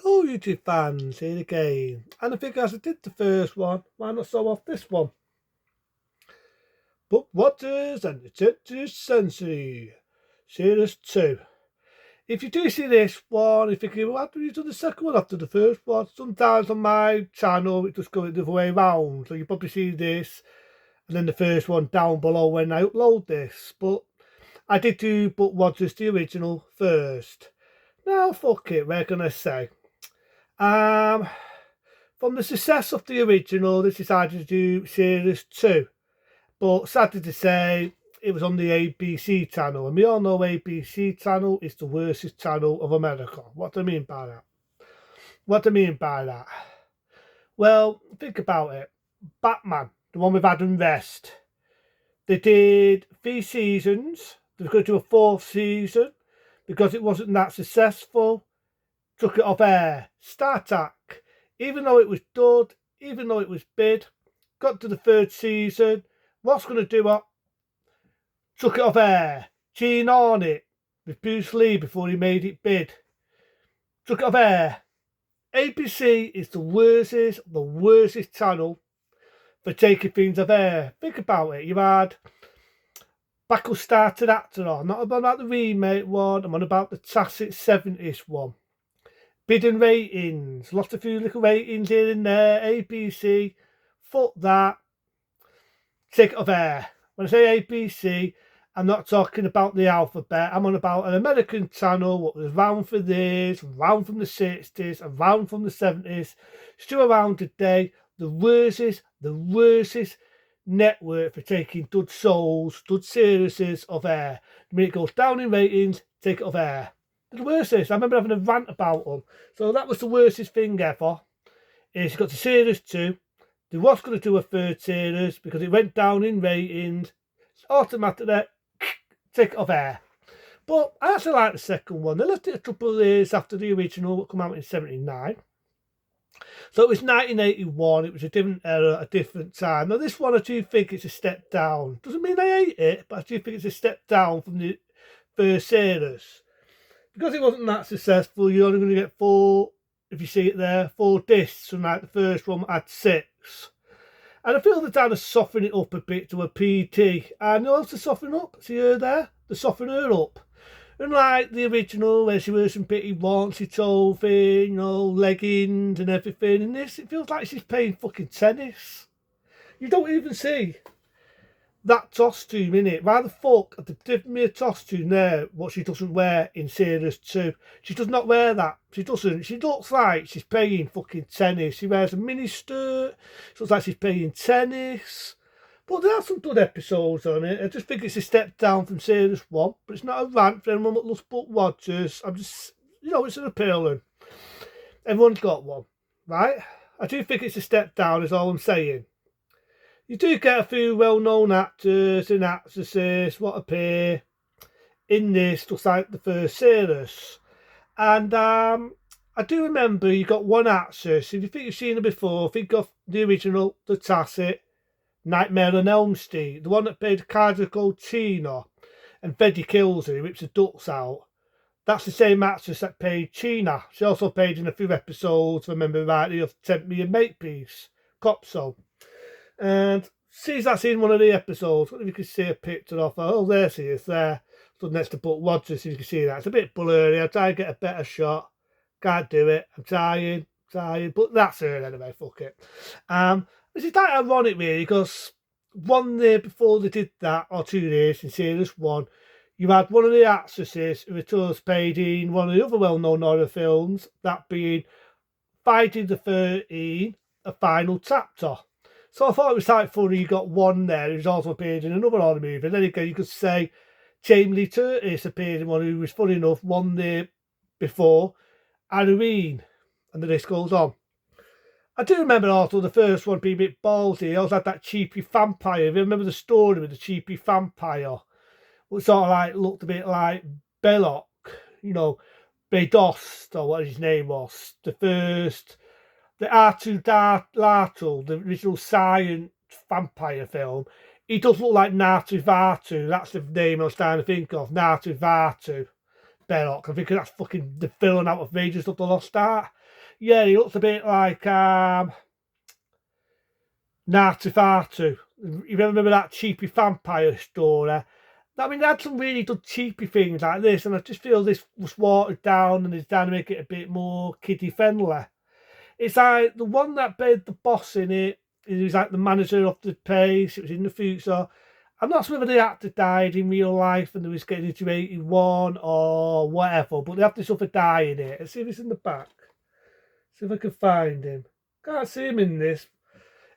Hello YouTube fans, here again. And I think as I did the first one, why not show off this one? Book Waters and Detective Sensory, Series 2. If you do see this one, if you think, well, after you do the second one after the first one, sometimes on my channel it just goes the other way around. So you probably see this and then the first one down below when I upload this. But I did do Book Waters, the original, first. Now, fuck it, what can I say? From the success of the original, they decided to do Series 2. But sadly to say, it was on the ABC channel. And we all know ABC channel is the worst channel of America. What do I mean by that? What do I mean by that? Well, think about it. Batman, the one with Adam West. They did 3 seasons. They were going to do a 4th season. Because it wasn't that successful, took it off air. Star Trek, even though it was dud, even though it was bid, got to the 3rd season. What's going to do it? Took it off air. Gene on it with Bruce Lee before he made it bid. Took it off air. ABC is the worstest channel for taking things off air. Think about it. You had Battlestar Actor on. Not about the remake one. I'm on about the classic 70s one. Bidding ratings. Lost a few little ratings here and there. ABC. Fuck that. Take it off air. When I say ABC, I'm not talking about the alphabet. I'm on about an American channel what was around for this, around from the 60s, around from the 70s, still around today. The worstest network for taking dud shows, dud series off air. When it goes down in ratings, take it off air. They're the worstest. I remember having a rant about them. So that was the worstest thing ever. Is got to Series 2. They was going to do a 3rd series because it went down in ratings. Automatically, take it off air. But I actually like the second one. They left it a couple of years after the original, that came out in 79. So it was 1981. It was a different era, a different time. Now this one I do think it's a step down. Doesn't mean I hate it, but I do think it's a step down from the 1st series. Because it wasn't that successful, you're only going to get 4, if you see it there, 4 discs, and like the first one had 6. And I feel they're trying to soften it up a bit to a PT. And also soften up, see her there? They soften her up. Unlike the original, where she wears some pretty raunchy clothing, leggings and everything. In this, it feels like she's playing fucking tennis. You don't even see that costume in it. Why the fuck have they given me a costume there what she doesn't wear in Series 2? She does not wear that. She doesn't. She looks like she's playing fucking tennis. She wears a mini skirt. She looks like she's playing tennis. But there are some good episodes on it. I just think it's a step down from Series 1. But it's not a rant for anyone that loves Book Watchers. I'm just, it's an appealing. Everyone's got one, right? I do think it's a step down is all I'm saying. You do get a few well-known actors and actresses what appear in this, just like the 1st series. And I do remember you got one actress, if you think you've seen her before, think of the original, the classic, Nightmare on Elm Street, the one that played Carter called Tina, and Freddy kills her, he rips the ducts out. That's the same actress that played Tina. She also played in a few episodes, if I remember rightly, of Tempt Me and Makepeace, Cop Song. And she's actually in one of the episodes. What if you can see a picture of her? Oh, there she is there. Stood next to Buck Rogers, so you can see that. It's a bit blurry. I'll try and get a better shot. Can't do it. I'm trying. But that's her anyway, fuck it. This is quite ironic really, because 1 year before they did that, or 2 years in Series 1, you had one of the actresses who was played in one of the other well-known horror films, that being Friday the 13th, A Final Chapter. So I thought it was quite funny you got one there who's also appeared in another horror movie. And then again, you could say Jamie Lee Curtis appeared in one who was funny enough 1 year before Halloween. And the list goes on. I do remember also the first one being a bit ballsy. I also had that cheapy vampire. If you remember the story with the cheapy vampire, which sort of like looked a bit like Belloc, Bedost, or what his name was. The R2-D2, the original science vampire film, he does look like Natu Vatu. That's the name I was trying to think of. Natu Vatu. Belloc. I think that's fucking the villain out of Raiders of the Lost Ark. Yeah, he looks a bit like Nartifatu. You remember that cheapy vampire story? I mean, they had some really good cheapy things like this, and I just feel this was watered down and is trying to make it a bit more kiddie friendly. It's like the one that played the boss in it. He was like the manager of the place. It was in the future. I'm not sure whether the actor died in real life and they was getting into 81 or whatever, but they have this other guy in it. Let's see if it's in the back. See if I can find him. Can't see him in this.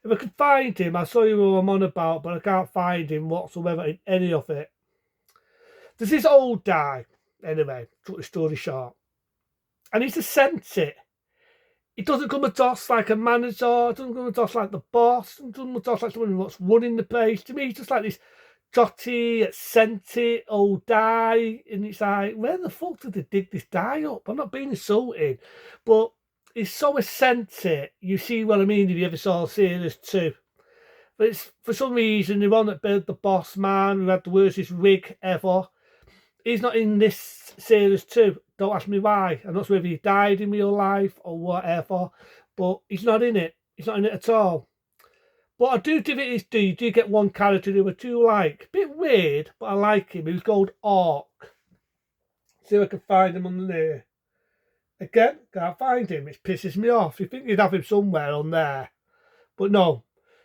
If I could find him, I'll show you who I'm on about, but I can't find him whatsoever in any of it. There's this old guy, anyway, cut the story short, and he's a sent it. He doesn't come across like a manager, doesn't come across like the boss, doesn't come across like someone who's running the place. To me, he's just like this jotty, sent it old guy, and it's like, where the fuck did they dig this guy up? I'm not being insulted, but it's so eccentric. You see what I mean if you ever saw Series 2. But it's for some reason the one that built the boss man who had the worstest wig ever. He's not in this Series 2. Don't ask me why. I'm not sure if he died in real life or whatever, but he's not in it. He's not in it at all. But I do give it his due. You do get one character who I do like. Bit weird, but I like him. He's called Orc. See if I can find him on there. Again, can't find him. It pisses me off. You think you'd have him somewhere on there. But no.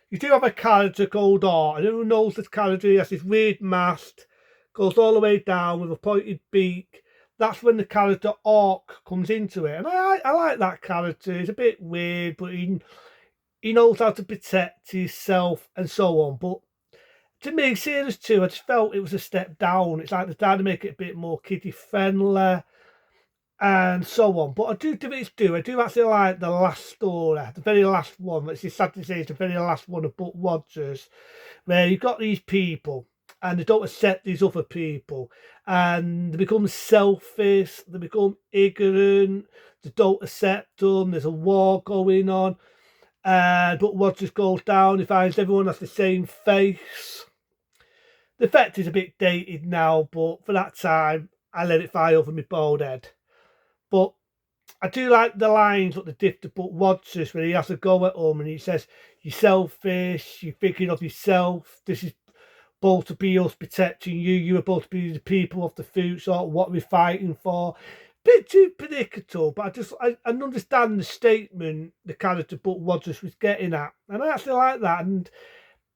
You do have a character called Orc. And who knows this character? He has this weird mask. Goes all the way down with a pointed beak. That's when the character Orc comes into it. And I like that character. He's a bit weird, but he knows how to protect himself and so on. But to me, Series 2, I just felt it was a step down. It's like they're trying to make it a bit more kiddie friendly and so on. But I do give it its due. I do actually like the last story, the very last one. It's sad to say it's the very last one of Buck Rogers, where you've got these people and they don't accept these other people, and they become selfish, they become ignorant, they don't accept them, there's a war going on, and Buck Rogers goes down, he finds everyone has the same face. The effect is a bit dated now, but for that time, I let it fly over my bald head. But I do like the lines what they did to Buck Rogers, where he has to go at home and he says, "You're selfish, you're thinking of yourself, this is supposed to be us protecting you, you were supposed to be the people of the future, what we're fighting for." Bit too predictable, but I understand the statement the character Buck Rogers was getting at, and I actually like that. And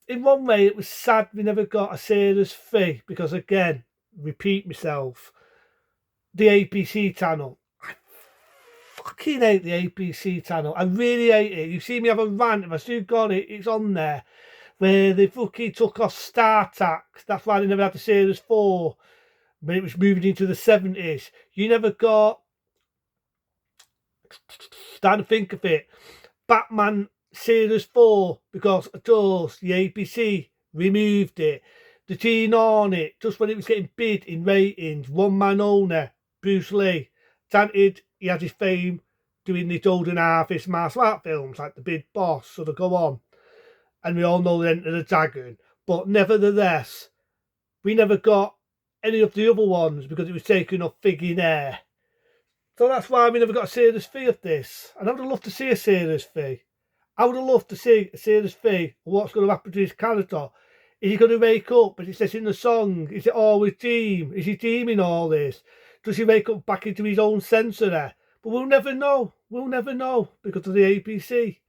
in one way, it was sad we never got a Series 3 because, again, repeat myself, the ABC channel. I fucking hate the ABC channel. I really hate it. You see me have a rant. If I still got it, it's on there. Where they fucking took off StarTac. That's why they never had the Series 4. When it was moving into the 70s. You never got, starting to think of it, Batman Series 4, because of course the ABC removed it. The Gene on it, just when it was getting bid in ratings, one man owner, Bruce Lee. Granted, he had his fame doing the Golden Harvest martial art films like The Big Boss, so they go on. And we all know the Enter the Dragon. But nevertheless, we never got any of the other ones because it was taken off Figgy Air. So that's why we never got a Series 3 of this. And I would have loved to see a Series 3. I would have loved to see a Series 3 of what's going to happen to his character. Is he going to wake up, as it says in the song? Is it always dream? Is he dreaming all this? Does he wake up back into his own sensory? But we'll never know. We'll never know because of the ABC.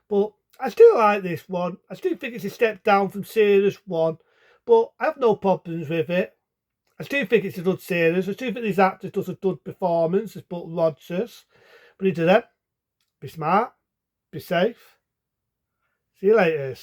But I still like this one. I still think it's a step down from Series 1. But I have no problems with it. I still think it's a good series. I still think these actors does a good performance as Buck Rogers. But into them, be smart, be safe. See you later.